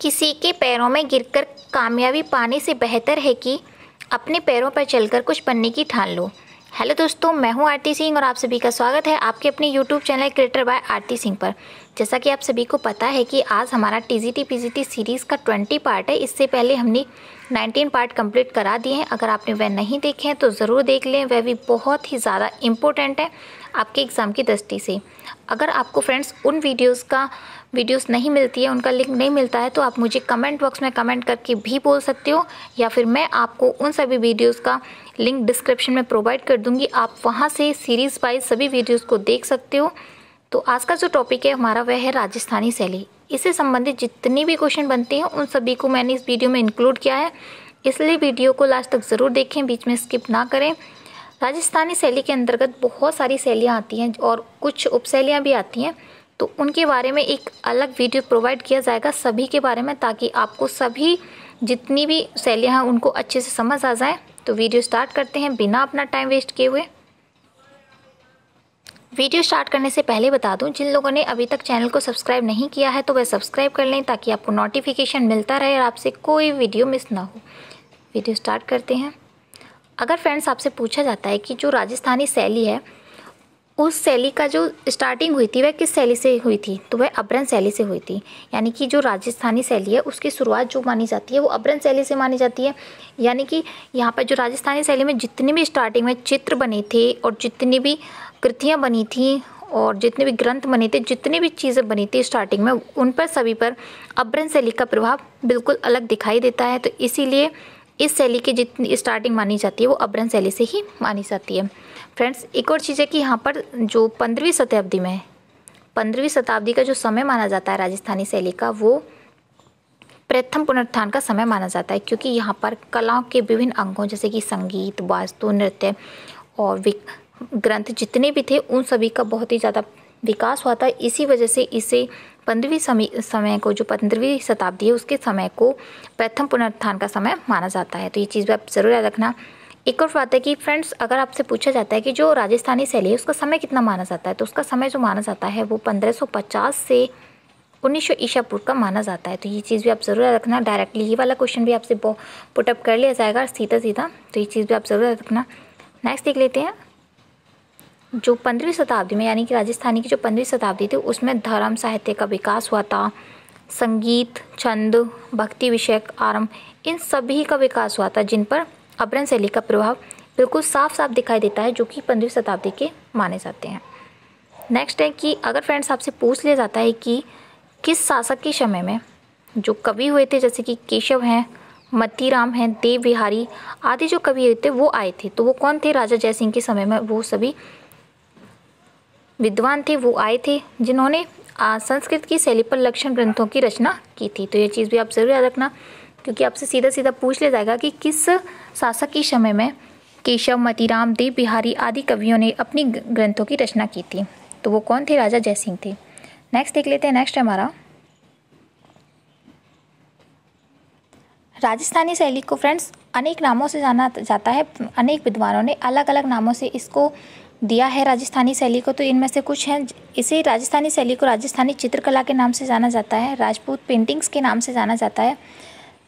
किसी के पैरों में गिरकर कामयाबी पाने से बेहतर है कि अपने पैरों पर चलकर कुछ बनने की ठान लो। हेलो दोस्तों, मैं हूं आरती सिंह और आप सभी का स्वागत है आपके अपने यूट्यूब चैनल क्रिएटर बाय आरती सिंह पर। जैसा कि आप सभी को पता है कि आज हमारा टीजीटी पीजीटी सीरीज़ का 20 पार्ट है। इससे पहले हमने 19 पार्ट कंप्लीट करा दिए हैं। अगर आपने वह नहीं देखे हैं तो ज़रूर देख लें, वह भी बहुत ही ज़्यादा इम्पोर्टेंट है आपके एग्ज़ाम की दृष्टि से। अगर आपको फ्रेंड्स उन वीडियोस नहीं मिलती है, उनका लिंक नहीं मिलता है, तो आप मुझे कमेंट बॉक्स में कमेंट करके भी बोल सकते हो, या फिर मैं आपको उन सभी वीडियोस का लिंक डिस्क्रिप्शन में प्रोवाइड कर दूंगी। आप वहां से सीरीज़ वाइज सभी वीडियोस को देख सकते हो। तो आज का जो टॉपिक है हमारा वह है राजस्थानी शैली। इससे संबंधित जितने भी क्वेश्चन बनते हैं उन सभी को मैंने इस वीडियो में इंक्लूड किया है, इसलिए वीडियो को लास्ट तक ज़रूर देखें, बीच में स्किप ना करें। राजस्थानी शैली के अंतर्गत बहुत सारी शैलियाँ आती हैं और कुछ उपशैलियाँ भी आती हैं, तो उनके बारे में एक अलग वीडियो प्रोवाइड किया जाएगा सभी के बारे में, ताकि आपको सभी जितनी भी शैलियाँ हैं उनको अच्छे से समझ आ जाए। तो वीडियो स्टार्ट करते हैं बिना अपना टाइम वेस्ट किए हुए। वीडियो स्टार्ट करने से पहले बता दूं, जिन लोगों ने अभी तक चैनल को सब्सक्राइब नहीं किया है तो वह सब्सक्राइब कर लें, ताकि आपको नोटिफिकेशन मिलता रहे और आपसे कोई वीडियो मिस ना हो। वीडियो स्टार्ट करते हैं। अगर फ्रेंड्स आपसे पूछा जाता है कि जो राजस्थानी शैली है उस शैली का जो स्टार्टिंग हुई थी वह किस शैली से हुई थी, तो वह अभ्रंश शैली से हुई थी। यानी कि जो राजस्थानी शैली है उसकी शुरुआत जो मानी जाती है वो अभ्रंश शैली से मानी जाती है। यानी कि यहाँ पर जो राजस्थानी शैली में जितने भी स्टार्टिंग में चित्र बने थे और जितनी भी कृतियाँ बनी थी और जितने भी ग्रंथ बने थे, जितनी भी चीज़ें बनी थी स्टार्टिंग में, उन पर सभी पर अभ्रंश शैली का प्रभाव बिल्कुल अलग दिखाई देता है। तो इसीलिए इस शैली की जितनी स्टार्टिंग मानी जाती है वो अभ्रंश शैली से ही मानी जाती है। फ्रेंड्स, एक और चीज़ है कि यहाँ पर जो 15वीं शताब्दी में 15वीं शताब्दी का जो समय माना जाता है राजस्थानी शैली का, वो प्रथम पुनरुत्थान का समय माना जाता है, क्योंकि यहाँ पर कलाओं के विभिन्न अंगों जैसे कि संगीत, वास्तु, नृत्य और ग्रंथ जितने भी थे उन सभी का बहुत ही ज़्यादा विकास हुआ था। इसी वजह से इसे 15वीं शताब्दी है उसके समय को प्रथम पुनरुत्थान का समय माना जाता है। तो ये चीज़ भी आप ज़रूर याद रखना। एक और बात है कि फ्रेंड्स, अगर आपसे पूछा जाता है कि जो राजस्थानी शैली है उसका समय कितना माना जाता है, तो उसका समय जो माना जाता है वो 1550 से 1900 ईसा पूर्व का माना जाता है। तो ये चीज़ भी आप ज़रूर याद रखना। डायरेक्टली ये वाला क्वेश्चन भी आपसे पुटअप कर लिया जाएगा सीधा सीधा, तो ये चीज़ भी आप ज़रूर याद रखना। नेक्स्ट देख लेते हैं। जो 15वीं शताब्दी में, यानी कि राजस्थानी की जो 15वीं शताब्दी थी, उसमें धर्म साहित्य का विकास हुआ था। संगीत, छंद, भक्ति विषयक आरंभ, इन सभी का विकास हुआ था, जिन पर अभ्रंश शैली का प्रभाव बिल्कुल साफ साफ दिखाई देता है, जो कि 15वीं शताब्दी के माने जाते हैं। नेक्स्ट है कि अगर फ्रेंड्स आपसे पूछ लिया जाता है कि किस शासक के समय में जो कवि हुए थे, जैसे कि केशव हैं, मतीराम हैं, देव बिहारी आदि जो कवि हुए थे वो आए थे, तो वो कौन थे? राजा जयसिंह के समय में वो सभी विद्वान थे, वो आए थे जिन्होंने संस्कृत की शैली पर लक्षण ग्रंथों की रचना की थी। तो ये चीज़ भी आप ज़रूर याद रखना, क्योंकि आपसे सीधा सीधा पूछ लिया जाएगा कि किस शासक के समय में केशव, मतीराम, देव बिहारी आदि कवियों ने अपनी ग्रंथों की रचना की थी, तो वो कौन थे? राजा जयसिंह थे। नेक्स्ट देख लेते हैं। नेक्स्ट है हमारा राजस्थानी शैली को फ्रेंड्स अनेक नामों से जाना जाता है। अनेक विद्वानों ने अलग अलग नामों से इसको दिया है राजस्थानी शैली को, तो इनमें से कुछ हैं। इसे राजस्थानी शैली को राजस्थानी चित्रकला के नाम से जाना जाता है, राजपूत पेंटिंग्स के नाम से जाना जाता है,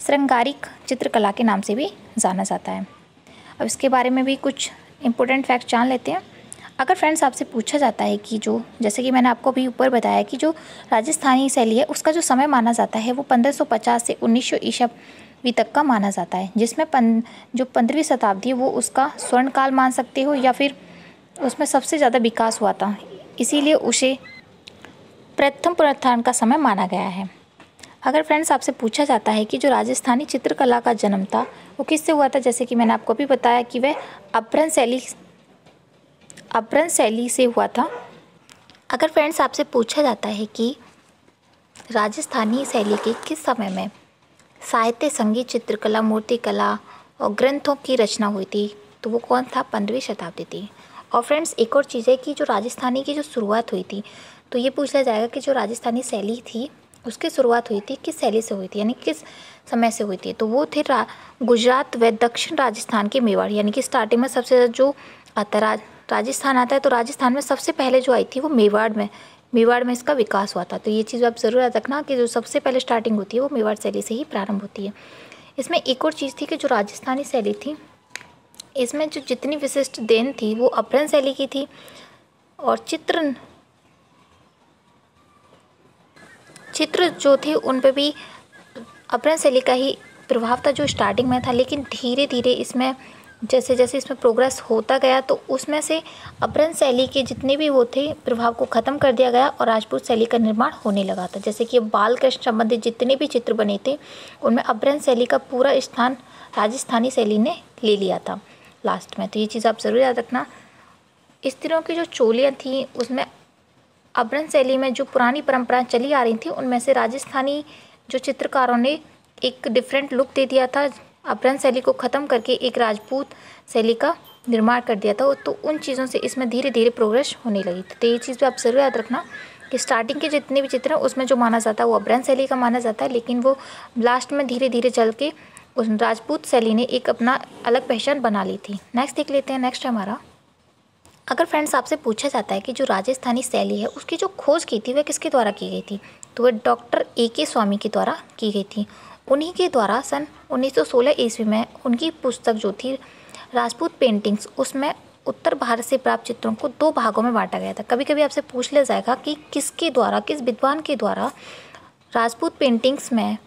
श्रृंगारिक चित्रकला के नाम से भी जाना जाता है। अब इसके बारे में भी कुछ इंपॉर्टेंट फैक्ट जान लेते हैं। अगर फ्रेंड्स आपसे पूछा जाता है कि जो, जैसे कि मैंने आपको अभी ऊपर बताया कि जो राजस्थानी शैली है उसका जो समय माना जाता है वो 1550 से 1900 ईस्वी तक का माना जाता है, जिसमें जो 15वीं शताब्दी है वो उसका स्वर्णकाल मान सकते हो, या फिर उसमें सबसे ज़्यादा विकास हुआ था, इसीलिए उसे प्रथम पुनरुत्थान का समय माना गया है। अगर फ्रेंड्स आपसे पूछा जाता है कि जो राजस्थानी चित्रकला का जन्म था वो किससे हुआ था, जैसे कि मैंने आपको भी बताया कि वह अभ्रंश शैली से हुआ था। अगर फ्रेंड्स आपसे पूछा जाता है कि राजस्थानी शैली के किस समय में साहित्य, संगीत, चित्रकला, मूर्तिकला और ग्रंथों की रचना हुई थी, तो वो कौन था? 15वीं शताब्दी थी। और फ्रेंड्स एक और चीज़ है कि जो राजस्थानी की जो शुरुआत हुई थी, तो ये पूछा जाएगा कि जो राजस्थानी शैली थी उसकी शुरुआत हुई थी किस शैली से हुई थी, यानी किस समय से हुई थी, तो वो थे गुजरात व दक्षिण राजस्थान के मेवाड़। यानी कि स्टार्टिंग में सबसे ज़्यादा जो आता राजस्थान आता है, तो राजस्थान में सबसे पहले जो आई थी वो मेवाड़ में मेवाड़ में इसका विकास हुआ था। तो ये चीज़ आप ज़रूर याद रखना कि जो सबसे पहले स्टार्टिंग होती है वो मेवाड़ शैली से ही प्रारंभ होती है। इसमें एक और चीज़ थी कि जो राजस्थानी शैली थी, इसमें जो जितनी विशिष्ट देन थी वो अपभ्रंश शैली की थी, और चित्र जो थे उन पे भी अपभ्रंश शैली का ही प्रभाव था जो स्टार्टिंग में था, लेकिन धीरे धीरे इसमें जैसे जैसे इसमें प्रोग्रेस होता गया तो उसमें से अपभ्रंश शैली के जितने भी वो थे प्रभाव को ख़त्म कर दिया गया और राजपूत शैली का निर्माण होने लगा था। जैसे कि बाल कृष्ण संबंधित जितने भी चित्र बने थे उनमें अपभ्रंश शैली का पूरा स्थान राजस्थानी शैली ने ले लिया था लास्ट में। तो ये चीज़ आप ज़रूर याद रखना। स्त्रियों की जो चोलियाँ थी उसमें अपभ्रंश शैली में जो पुरानी परंपराएं चली आ रही थी उनमें से राजस्थानी जो चित्रकारों ने एक डिफरेंट लुक दे दिया था, अपभ्रंश शैली को ख़त्म करके एक राजपूत शैली का निर्माण कर दिया था। तो उन चीज़ों से इसमें धीरे धीरे प्रोग्रेस होने लगी थी। तो ये चीज़ भी आप ज़रूर याद रखना कि स्टार्टिंग के जितने भी चित्र हैं उसमें जो माना जाता है वो अपभ्रंश शैली का माना जाता है, लेकिन वो लास्ट में धीरे धीरे चल के उस राजपूत शैली ने एक अपना अलग पहचान बना ली थी। नेक्स्ट देख लेते हैं। नेक्स्ट हमारा, अगर फ्रेंड्स आपसे पूछा जाता है कि जो राजस्थानी शैली है उसकी जो खोज की थी वह किसके द्वारा की गई थी, तो वह डॉक्टर A.K. स्वामी के द्वारा की गई थी। उन्हीं के द्वारा सन 1916 ईस्वी में उनकी पुस्तक जो थी राजपूत पेंटिंग्स, उसमें उत्तर भारत से प्राप्त चित्रों को 2 भागों में बांटा गया था। कभी कभी आपसे पूछ लिया जाएगा कि किसके द्वारा, किस विद्वान के द्वारा राजपूत पेंटिंग्स में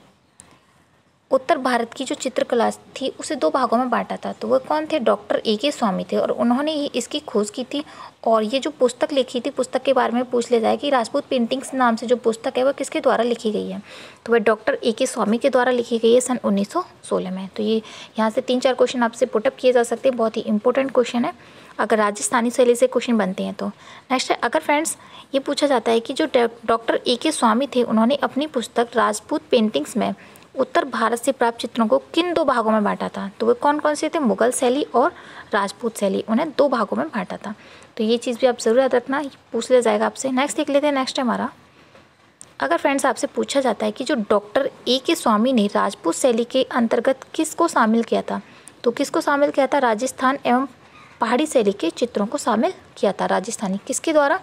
उत्तर भारत की जो चित्रकला थी उसे 2 भागों में बांटा था। तो वह कौन थे? Doctor A.K. स्वामी थे, और उन्होंने ही इसकी खोज की थी। और ये जो पुस्तक लिखी थी, पुस्तक के बारे में पूछ लिया जाए कि राजपूत पेंटिंग्स नाम से जो पुस्तक है वह किसके द्वारा लिखी गई है, तो वह डॉक्टर A.K. स्वामी के द्वारा लिखी गई है सन 1916 में। तो ये यहाँ से 3-4 क्वेश्चन आपसे पुटअप किए जा सकते हैं, बहुत ही इंपॉर्टेंट क्वेश्चन है अगर राजस्थानी शैली से क्वेश्चन बनते हैं तो। नेक्स्ट है, अगर फ्रेंड्स ये पूछा जाता है कि जो डॉक्टर A.K. स्वामी थे उन्होंने अपनी पुस्तक राजपूत पेंटिंग्स में उत्तर भारत से प्राप्त चित्रों को किन 2 भागों में बांटा था, तो वे कौन कौन से थे? मुगल शैली और राजपूत शैली, उन्हें 2 भागों में बांटा था। तो ये चीज़ भी आप ज़रूर याद रखना, पूछ लिया जाएगा आपसे। नेक्स्ट देख लेते हैं। नेक्स्ट है हमारा, अगर फ्रेंड्स आपसे पूछा जाता है कि जो डॉक्टर A.K. स्वामी ने राजपूत शैली के अंतर्गत किसको शामिल किया था, तो किसको शामिल किया था? राजस्थान एवं पहाड़ी शैली के चित्रों को शामिल किया था। राजस्थानी किसके द्वारा?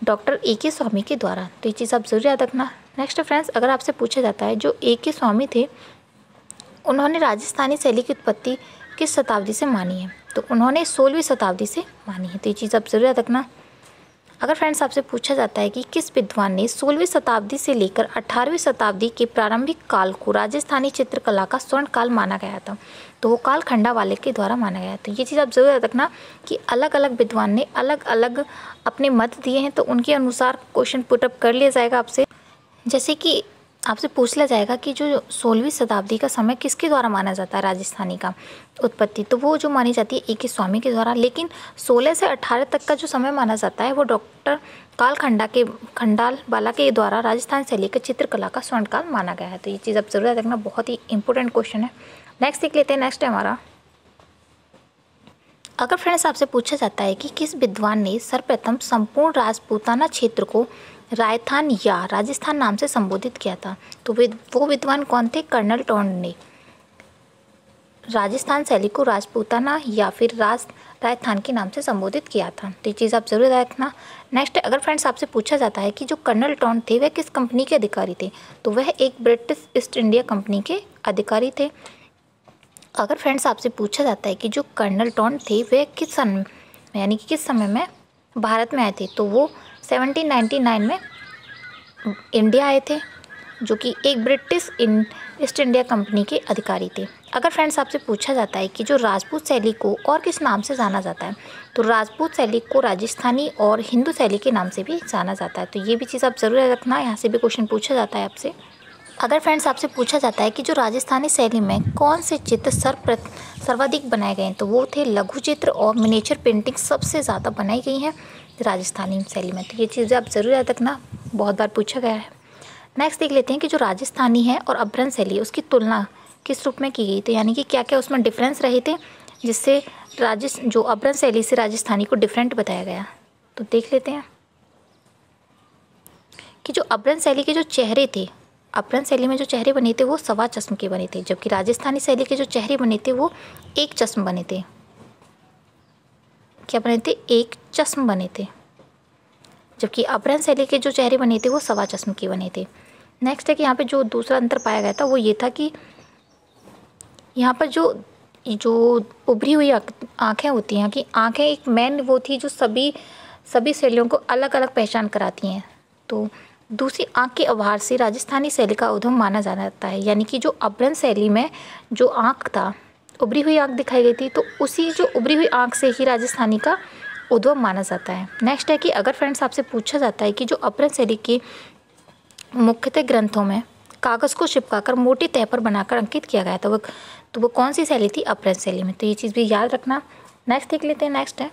Doctor A.K. स्वामी के द्वारा। तो ये चीज़ आप ज़रूर याद रखना। नेक्स्ट फ्रेंड्स, अगर आपसे पूछा जाता है जो A.K. स्वामी थे उन्होंने राजस्थानी शैली की उत्पत्ति किस शताब्दी से मानी है, तो उन्होंने 16वीं शताब्दी से मानी है। तो ये चीज़ आप ज़रूर याद रखना। अगर फ्रेंड्स आपसे पूछा जाता है कि किस विद्वान ने 16वीं शताब्दी से लेकर 18वीं शताब्दी के प्रारंभिक काल को राजस्थानी चित्रकला का स्वर्ण काल माना गया था, तो वो काल खंडावाले के द्वारा माना गया। तो ये चीज़ आप ज़रूर याद रखना कि अलग अलग विद्वान ने अलग अलग अपने मत दिए हैं, तो उनके अनुसार क्वेश्चन पुटअप कर लिया जाएगा आपसे। जैसे कि आपसे पूछ लिया जाएगा कि जो 16वीं शताब्दी का समय किसके द्वारा माना जाता है राजस्थानी का उत्पत्ति, तो वो जो मानी जाती है A.K. स्वामी के द्वारा। लेकिन 16 से 18 तक का जो समय माना जाता है वो डॉक्टर काल खंडालवाला के द्वारा राजस्थान शैली का चित्रकला का स्वर्णकाल माना गया है। तो ये चीज़ आप जरूर याद रखना, बहुत ही इंपॉर्टेंट क्वेश्चन है। नेक्स्ट देख लेते हैं। नेक्स्ट है हमारा, अगर फ्रेंड्स आपसे पूछा जाता है कि किस विद्वान ने सर्वप्रथम संपूर्ण राजपूताना क्षेत्र को रायथान या राजस्थान नाम से संबोधित किया था, तो वो विद्वान कौन थे? कर्नल टोंड ने राजस्थान शैली को राजपूताना या फिर रायथान के नाम से संबोधित किया था। तो ये चीज़ आप जरूर रखना। नेक्स्ट, अगर फ्रेंड्स आपसे पूछा जाता है कि जो कर्नल टोंड थे वह किस कंपनी के अधिकारी थे, तो वह एक ब्रिटिश ईस्ट इंडिया कंपनी के अधिकारी थे। अगर फ्रेंड्स आपसे पूछा जाता है कि जो कर्नल टोंड थे वह किस सन में यानी कि किस समय में भारत में आए थे, तो वो 1799 में इंडिया आए थे, जो कि एक ब्रिटिश ईस्ट इंडिया कंपनी के अधिकारी थे। अगर फ्रेंड्स आपसे पूछा जाता है कि जो राजपूत शैली को और किस नाम से जाना जाता है, तो राजपूत शैली को राजस्थानी और हिंदू शैली के नाम से भी जाना जाता है। तो ये भी चीज़ आप ज़रूर रखना, यहाँ से भी क्वेश्चन पूछा जाता है आपसे। अगर फ्रेंड्स आपसे पूछा जाता है कि जो राजस्थानी शैली में कौन से चित्र सर्वाधिक बनाए गए हैं, तो वो थे लघु चित्र और मिनिएचर पेंटिंग सबसे ज़्यादा बनाई गई हैं राजस्थानी शैली में। तो ये चीज़ें आप ज़रूर याद रखना, बहुत बार पूछा गया है। नेक्स्ट देख लेते हैं कि जो राजस्थानी है और अपभ्रंश शैली है उसकी तुलना किस रूप में की गई, तो यानी कि क्या क्या उसमें डिफरेंस रहे थे जिससे जो अपभ्रंश शैली से राजस्थानी को डिफरेंट बताया गया। तो देख लेते हैं कि जो अपभ्रंश शैली के जो चेहरे थे, अपभ्रंश शैली में जो चेहरे बने थे वो सवा चश्म के बने थे, जबकि राजस्थानी शैली के जो चेहरे बने थे वो एक चश्म बने थे। क्या बने थे? एक चश्म बने थे। जबकि अपभ्रंश शैली के जो चेहरे बने थे वो सवा चश्म के बने थे। नेक्स्ट है कि यहाँ पे जो दूसरा अंतर पाया गया था वो ये था कि यहाँ पर जो उभरी हुई आँखें होती हैं, कि आँखें एक मेन वो थी जो सभी शैलियों को अलग अलग पहचान कराती हैं। तो दूसरी आँख के आभार से राजस्थानी शैली का उद्गम माना जाता है, यानी कि जो अपभ्रंश शैली में जो आँख था, उभरी हुई आँख दिखाई गई थी, तो उसी जो उभरी हुई आँख से ही राजस्थानी का उद्गम माना जाता है। नेक्स्ट है कि अगर फ्रेंड्स आपसे पूछा जाता है कि जो अपभ्रंश शैली के मुख्यतः ग्रंथों में कागज़ को चिपकाकर मोटी तह पर बनाकर अंकित किया गया था, तो वो कौन सी शैली थी? अपभ्रंश शैली में। तो ये चीज़ भी याद रखना। नेक्स्ट देख लेते हैं।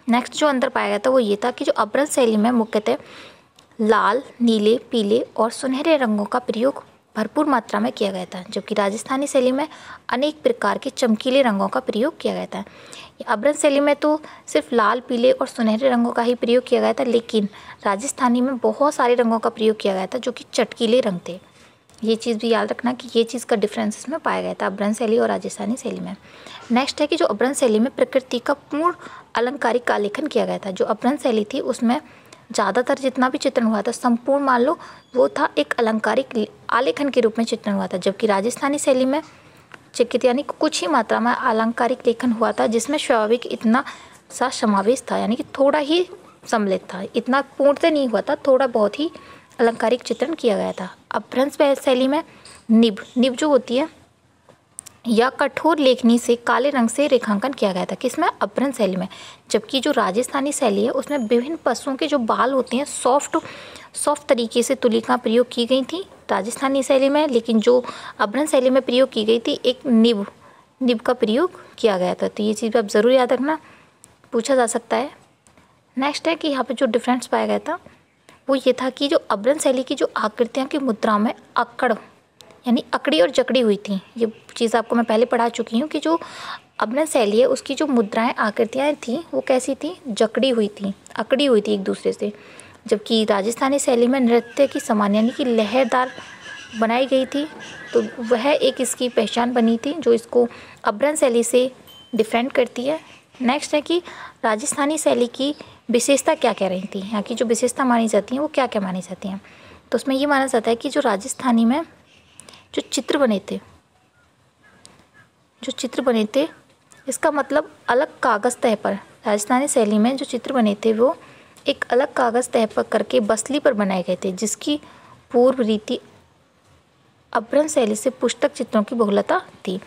नेक्स्ट जो अंतर पाया गया था वो ये था कि जो अपभ्रंश शैली में मुख्यतः लाल, नीले, पीले और सुनहरे रंगों का प्रयोग भरपूर मात्रा में किया गया था, जबकि राजस्थानी शैली में अनेक प्रकार के चमकीले रंगों का प्रयोग किया गया था। अपभ्रंश शैली में तो सिर्फ लाल, पीले और सुनहरे रंगों का ही प्रयोग किया गया था, लेकिन राजस्थानी में बहुत सारे रंगों का प्रयोग किया गया था जो कि चटकीले रंग थे। ये चीज़ भी याद रखना कि ये चीज़ का डिफरेंस इसमें पाया गया था अपभ्रंश शैली और राजस्थानी शैली में। नेक्स्ट है कि जो अपभ्रंश शैली में प्रकृति का पूर्ण अलंकारिक आलेखन किया गया था। जो अपभ्रंश शैली थी उसमें ज़्यादातर जितना भी चित्रण हुआ था संपूर्ण मान लो वो था एक अलंकारिक आलेखन के रूप में चित्रण हुआ था, जबकि राजस्थानी शैली में चित्रित यानी कुछ ही मात्रा में अलंकारिक लेखन हुआ था, जिसमें स्वाभाविक इतना सा समावेश था, यानी कि थोड़ा ही सम्मिलित था, इतना पूर्णतः नहीं हुआ था, थोड़ा बहुत ही अलंकारिक चित्रण किया गया था। अपभ्रंश शैली में निब जो होती है या कठोर लेखनी से काले रंग से रेखांकन किया गया था, किसमें? अपभ्रंश शैली में। जबकि जो राजस्थानी शैली है उसमें विभिन्न पशुओं के जो बाल होते हैं सॉफ्ट तरीके से तुलिका प्रयोग की गई थी राजस्थानी शैली में, लेकिन जो अपभ्रंश शैली में प्रयोग की गई थी एक निब का प्रयोग किया गया था। तो ये चीज़ आप ज़रूर याद रखना, पूछा जा सकता है। नेक्स्ट है कि यहाँ पे जो डिफरेंस पाया गया था वो ये था कि जो अपभ्रंश शैली की जो आकृतियाँ की मुद्रा में अक्कड़ यानी अकड़ी और जकड़ी हुई थी। ये चीज़ आपको मैं पहले पढ़ा चुकी हूँ कि जो अपभ्रंश शैली है उसकी जो मुद्राएं आकृतियाँ थी वो कैसी थी? जकड़ी हुई थी, अकड़ी हुई थी एक दूसरे से। जबकि राजस्थानी शैली में नृत्य की समान यानी कि लहरदार बनाई गई थी, तो वह एक इसकी पहचान बनी थी जो इसको अपभ्रंश शैली से डिफरेंट करती है। नेक्स्ट है कि राजस्थानी शैली की विशेषता क्या क्या रही थी, यहाँ की जो विशेषता मानी जाती हैं वो क्या क्या मानी जाती हैं। तो उसमें ये माना जाता है कि जो राजस्थानी में जो चित्र बने थे इसका मतलब अलग कागज़ तह पर, राजस्थानी शैली में जो चित्र बने थे वो एक अलग कागज़ तह पर करके बसली पर बनाए गए थे, जिसकी पूर्व रीति अपभ्रंश शैली से पुस्तक चित्रों की बहुलता थी।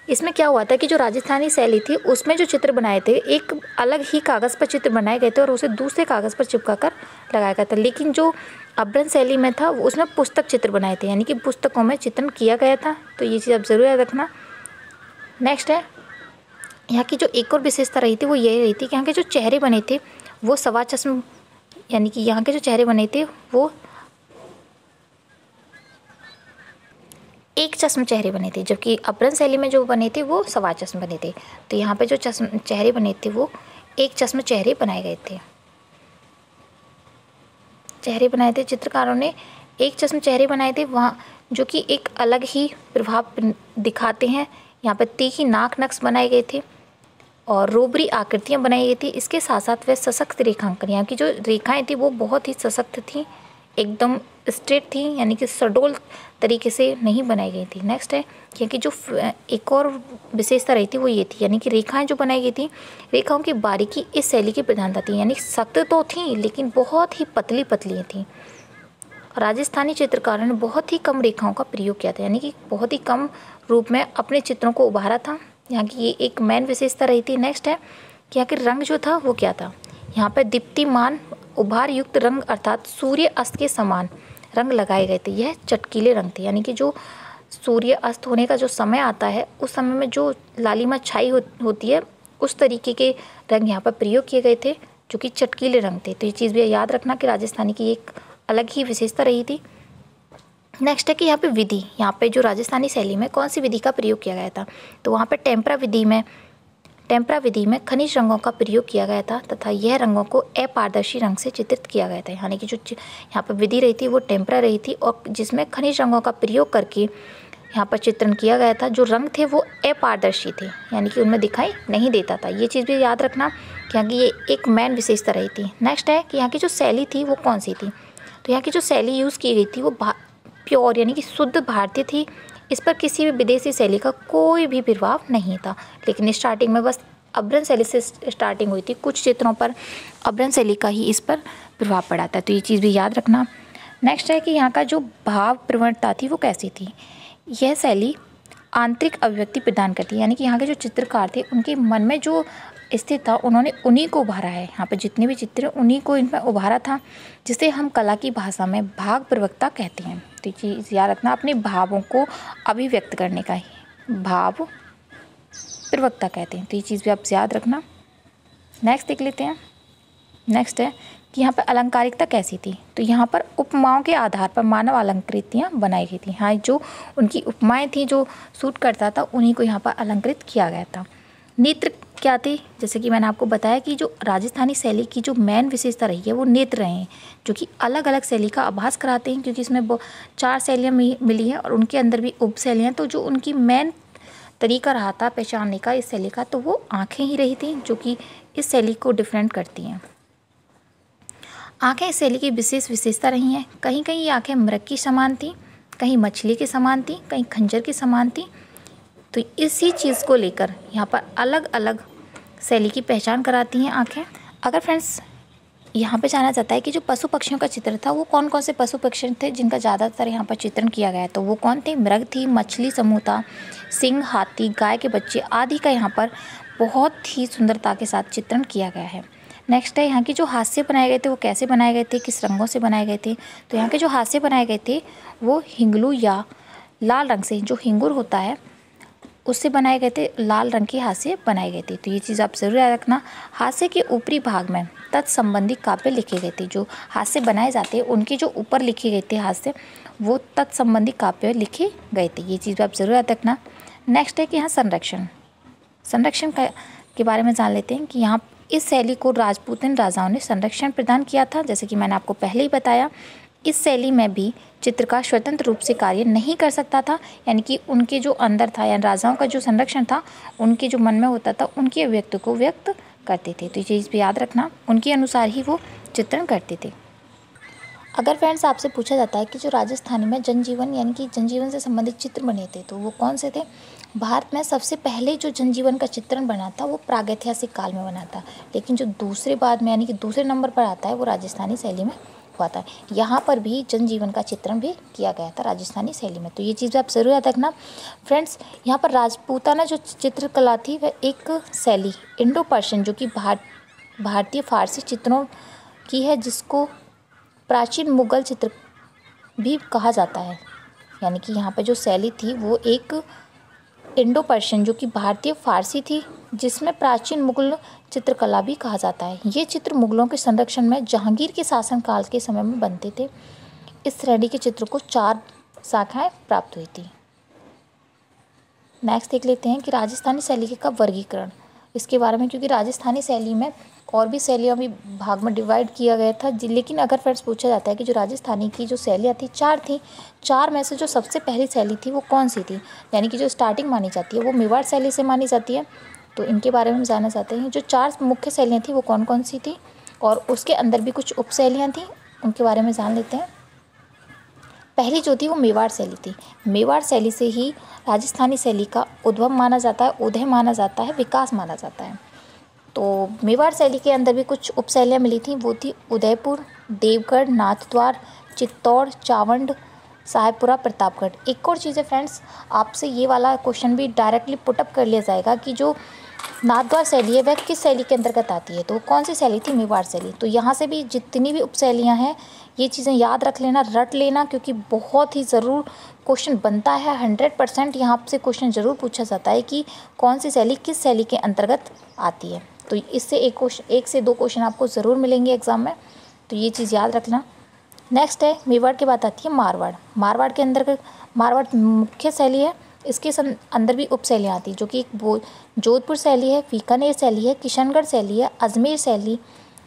इसमें क्या हुआ था कि जो राजस्थानी शैली थी उसमें जो चित्र बनाए थे एक अलग ही कागज़ पर चित्र बनाए गए थे और उसे दूसरे कागज़ पर चिपका कर लगाया गया था, लेकिन जो अपभ्रंश शैली में था उसमें पुस्तक चित्र बनाए थे, यानी कि पुस्तकों में चित्रण किया गया था। तो ये चीज़ आप ज़रूर याद रखना। नेक्स्ट है यहाँ की जो एक और विशेषता रही थी वो ये रही थी कि यहाँ के जो चेहरे बने थे वो सवा चश्म, यानी कि यहाँ के जो चेहरे बने थे वो एक चश्म चेहरे बने थे, जबकि अपभ्रंश शैली में जो बने थे वो सवा चश्म बने थे। तो यहाँ पे जो चेहरे बने थे वो एक चश्म चेहरे बनाए गए थे, चित्रकारों ने एक चश्म चेहरे बनाए थे वहाँ, जो कि एक अलग ही प्रभाव दिखाते हैं। यहाँ पर तीखी नाक नक्श बनाए गए थे और रोबरी आकृतियाँ बनाई गई थी। इसके साथ साथ वह सशक्त रेखांकन, यहाँ की जो रेखाएं थी वो बहुत ही सशक्त थी, एकदम स्ट्रेट थी, यानी कि सडोल तरीके से नहीं बनाई गई थी। नेक्स्ट है क्योंकि जो एक और विशेषता रही थी वो ये थी, यानी कि रेखाएं जो बनाई गई थी, रेखाओं की बारीकी इस शैली की प्रधानता थी, यानी सख्त तो थी लेकिन बहुत ही पतली पतली थी। राजस्थानी चित्रकारों ने बहुत ही कम रेखाओं का प्रयोग किया था, यानी कि बहुत ही कम रूप में अपने चित्रों को उभारा था। यहाँ की ये एक मेन विशेषता रही थी। नेक्स्ट है कि यहाँ के रंग जो था वो क्या था, यहाँ पर दीप्तिमान उभार युक्त रंग अर्थात सूर्य अस्त के समान रंग लगाए गए थे। यह चटकीले रंग थे, यानी कि जो सूर्य अस्त होने का जो समय आता है उस समय में जो लालिमा छाई होती है उस तरीके के रंग यहाँ पर प्रयोग किए गए थे जो कि चटकीले रंग थे। तो ये चीज़ भी याद रखना कि राजस्थानी की एक अलग ही विशेषता रही थी। नेक्स्ट है कि यहाँ पे विधि, यहाँ पे जो राजस्थानी शैली में कौन सी विधि का प्रयोग किया गया था, तो वहाँ पे टेम्परा विधि में खनिज रंगों का प्रयोग किया गया था तथा यह रंगों को अपारदर्शी रंग से चित्रित किया गया था। यानी कि जो यहाँ पर विधि रही थी वो टेम्परा रही थी और जिसमें खनिज रंगों का प्रयोग करके यहाँ पर चित्रण किया गया था। जो रंग थे वो अपारदर्शी थे, यानी कि उनमें दिखाई नहीं देता था। ये चीज़ भी याद रखना कि यहाँ की ये एक मेन विशेषता रही थी। नेक्स्ट है कि यहाँ की जो शैली थी वो कौन सी थी। तो यहाँ की जो शैली यूज़ की गई थी वो प्योर यानी कि शुद्ध भारतीय थी। इस पर किसी भी विदेशी शैली का कोई भी प्रभाव नहीं था। लेकिन स्टार्टिंग में बस अभ्रंश शैली से स्टार्टिंग हुई थी। कुछ चित्रों पर अभ्रंश शैली का ही इस पर प्रभाव पड़ा था, तो ये चीज़ भी याद रखना। नेक्स्ट है कि यहाँ का जो भाव प्रवणता थी वो कैसी थी। यह शैली आंतरिक अभिव्यक्ति प्रदान करती है, यानी कि यहाँ के जो चित्रकार थे उनके मन में जो स्थित था उन्होंने उन्हीं को उभारा है। यहाँ पर जितने भी चित्र उन्हीं को इन पर उभारा था, जिसे हम कला की भाषा में भाव प्रवक्ता कहते हैं। तो ये चीज़ याद रखना, अपने भावों को अभिव्यक्त करने का ही भाव प्रवक्ता कहते हैं। तो ये चीज़ भी आप याद रखना। नेक्स्ट देख लेते हैं। नेक्स्ट है कि यहाँ पर अलंकारिकता कैसी थी। तो यहाँ पर उपमाओं के आधार पर मानव अलंकृतियाँ बनाई गई थी। हाँ, जो उनकी उपमाएं थी जो सूट करता था उन्हीं को यहाँ पर अलंकृत किया गया था। नेत्र क्या थे, जैसे कि मैंने आपको बताया कि जो राजस्थानी शैली की जो मेन विशेषता रही है वो नेत्र रहे हैं, जो कि अलग अलग शैली का आभास कराते हैं, क्योंकि इसमें 4 शैलियाँ मिली हैं और उनके अंदर भी उप शैलियाँ। तो जो उनकी मेन तरीका रहा था पहचानने का इस शैली का, तो वो आँखें ही रही थी, जो कि इस शैली को डिफरेंट करती हैं। आँखें इस शैली की विशेष विशेषता रही हैं। कहीं कहीं ये आँखें मृग की समान थी, कहीं मछली के समान थी, कहीं खंजर के समान थी। तो इसी चीज़ को लेकर यहाँ पर अलग अलग शैली की पहचान कराती हैं आँखें। अगर फ्रेंड्स यहाँ पे जाना जाता है कि जो पशु पक्षियों का चित्र था वो कौन कौन से पशु पक्षी थे जिनका ज़्यादातर यहाँ पर चित्रण किया गया है, तो वो कौन थे। मृग थी, मछली समूह था, सिंह, हाथी, गाय के बच्चे आदि का यहाँ पर बहुत ही सुंदरता के साथ चित्रण किया गया है। नेक्स्ट है यहाँ की जो हास्य बनाए गए थे वो कैसे बनाए गए थे, किस रंगों से बनाए गए थे। तो यहाँ के जो हास्य बनाए गए थे वो हिंगलू या लाल रंग से, जो हिंगुर होता है उससे बनाए गए थे। लाल रंग के हास्य बनाए गए थे। तो ये चीज़ आप ज़रूर याद रखना। हास्य के ऊपरी भाग में तत्संबंधी काव्य लिखे गए थे। जो हास्य बनाए जाते हैं उनके जो ऊपर लिखे गए थे हास्य, वो तत्संबंधी काव्य लिखे गए थे। ये चीज़ आप ज़रूर याद रखना। नेक्स्ट है कि यहाँ संरक्षण के बारे में जान लेते हैं कि यहाँ इस शैली को राजपूतन राजाओं ने संरक्षण प्रदान किया था। जैसे कि मैंने आपको पहले ही बताया, इस शैली में भी चित्रकार स्वतंत्र रूप से कार्य नहीं कर सकता था, यानी कि उनके जो अंदर था या राजाओं का जो संरक्षण था उनके जो मन में होता था उनके अभिव्यक्ति को व्यक्त करते थे। तो ये चीज़ भी याद रखना, उनके अनुसार ही वो चित्रण करते थे। अगर फ्रेंड्स आपसे पूछा जाता है कि जो राजस्थानी में जनजीवन यानी कि जनजीवन से संबंधित चित्र बने थे तो वो कौन से थे। भारत में सबसे पहले जो जनजीवन का चित्रण बना था वो प्रागैतिहासिक काल में बना था, लेकिन जो दूसरे बाद में यानी कि दूसरे नंबर पर आता है वो राजस्थानी शैली में हुआ था। यहाँ पर भी जनजीवन का चित्रण भी किया गया था राजस्थानी शैली में। तो ये चीज़ आप ज़रूर याद रखना फ्रेंड्स। यहाँ पर राजपूताना जो चित्रकला थी वह एक शैली इंडो पर्शियन जो कि भारतीय फारसी चित्रों की है, जिसको प्राचीन मुगल चित्र भी कहा जाता है। यानी कि यहाँ पर जो शैली थी वो एक इंडो पर्शियन जो कि भारतीय फारसी थी, जिसमें प्राचीन मुगल चित्रकला भी कहा जाता है। ये चित्र मुगलों के संरक्षण में जहांगीर के शासनकाल के समय में बनते थे। इस श्रेणी के चित्र को 4 शाखाएं प्राप्त हुई थी। नेक्स्ट देख लेते हैं कि राजस्थानी शैली का वर्गीकरण, इसके बारे में, क्योंकि राजस्थानी शैली में और भी शैलियाँ भी भाग में डिवाइड किया गया था। लेकिन अगर फ्रेंड्स पूछा जाता है कि जो राजस्थानी की जो शैलियाँ थी 4 थी, 4 में से जो सबसे पहली शैली थी वो कौन सी थी, यानी कि जो स्टार्टिंग मानी जाती है वो मेवाड़ शैली से मानी जाती है। तो इनके बारे में हम जानना चाहते हैं। जो 4 मुख्य शैलियाँ थी वो कौन कौन सी थी और उसके अंदर भी कुछ उप शैलियाँ थी, उनके बारे में जान लेते हैं। पहली जो थी वो मेवाड़ शैली थी। मेवाड़ शैली से ही राजस्थानी शैली का उद्भव माना जाता है, उदय माना जाता है, विकास माना जाता है। तो मेवाड़ शैली के अंदर भी कुछ उपशैलियाँ मिली थी, वो थी उदयपुर, देवगढ़, नाथद्वार, चित्तौड़, चावंड, साहेबपुरा, प्रतापगढ़। एक और चीज़ है फ्रेंड्स, आपसे ये वाला क्वेश्चन भी डायरेक्टली पुटअप कर लिया जाएगा कि जो नाथद्वार शैली है वह किस शैली के अंतर्गत आती है, तो कौन सी शैली थी, मेवाड़ शैली। तो यहाँ से भी जितनी भी उपशैलियाँ हैं ये चीज़ें याद रख लेना, रट लेना, क्योंकि बहुत ही ज़रूर क्वेश्चन बनता है। 100% यहाँ से क्वेश्चन ज़रूर पूछा जाता है कि कौन सी शैली किस शैली के अंतर्गत आती है। तो इससे एक से दो क्वेश्चन आपको ज़रूर मिलेंगे एग्जाम में, तो ये चीज़ याद रखना। नेक्स्ट है मेवाड़ के बाद आती है मारवाड़। मारवाड़ के अंदर मारवाड़ मुख्य शैली है, इसके अंदर भी उप शैलियाँ आती है, जो कि एक जोधपुर शैली है, बीकानेर शैली है, किशनगढ़ शैली है, अजमेर शैली,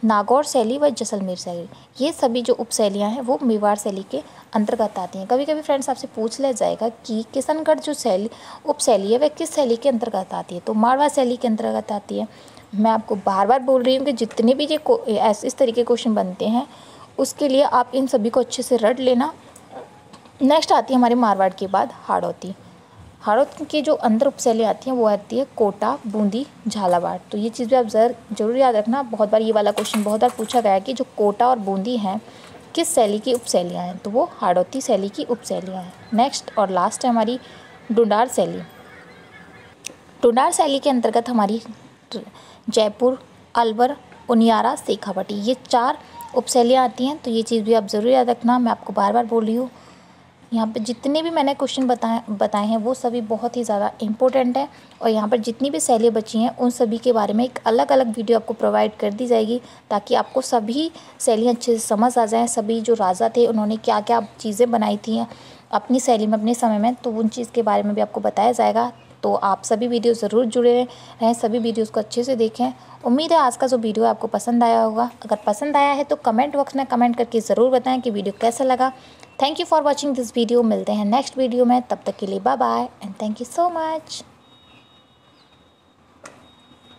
नागौर शैली व जैसलमेर शैली, ये सभी जो उपशैलियाँ हैं वो मेवाड़ शैली के अंतर्गत आती हैं। कभी कभी फ्रेंड्स आपसे पूछ लिया जाएगा कि किशनगढ़ जो शैली उपशैली है वह किस शैली के अंतर्गत आती है, तो मारवाड़ शैली के अंतर्गत आती है। मैं आपको बार बार बोल रही हूँ कि जितने भी ये इस तरीके के क्वेश्चन बनते हैं उसके लिए आप इन सभी को अच्छे से रट लेना। नेक्स्ट आती है हमारे मारवाड़ के बाद हाड़ौती। हाड़ौती की जो अंदर उपशैलियाँ आती हैं वो आती है कोटा, बूंदी, झालावाड़। तो ये चीज़ भी आप जरूर याद रखना। बहुत बार ये वाला क्वेश्चन बहुत बार पूछा गया है कि जो कोटा और बूंदी हैं किस शैली की उपशैलियाँ हैं, तो वो हाड़ौती शैली की उपशैलियाँ हैं। नेक्स्ट और लास्ट है हमारी ढूंढार शैली। ढूंढार शैली के अंतर्गत हमारी जयपुर, अलवर, उनियारा, शेखावाटी, ये 4 उपशैलियाँ आती हैं। तो ये चीज़ भी आप ज़रूर याद रखना। मैं आपको बार बार बोल रही हूँ, यहाँ पे जितने भी मैंने क्वेश्चन बताए हैं वो सभी बहुत ही ज़्यादा इम्पोर्टेंट है, और यहाँ पर जितनी भी शैलियाँ बची हैं उन सभी के बारे में एक अलग अलग वीडियो आपको प्रोवाइड कर दी जाएगी, ताकि आपको सभी शैलियाँ अच्छे से समझ आ जाएँ। सभी जो राजा थे उन्होंने क्या क्या चीज़ें बनाई थी अपनी शैली में, अपने समय में, तो उन चीज़ के बारे में भी आपको बताया जाएगा। तो आप सभी वीडियो ज़रूर जुड़े रहें, सभी वीडियोज़ को अच्छे से देखें। उम्मीद है आज का जो वीडियो आपको पसंद आया होगा। अगर पसंद आया है तो कमेंट बॉक्स में कमेंट करके ज़रूर बताएं कि वीडियो कैसा लगा। Thank you for watching this video. मिलते हैं नेक्स्ट वीडियो में, तब तक के लिए bye bye and thank you so much.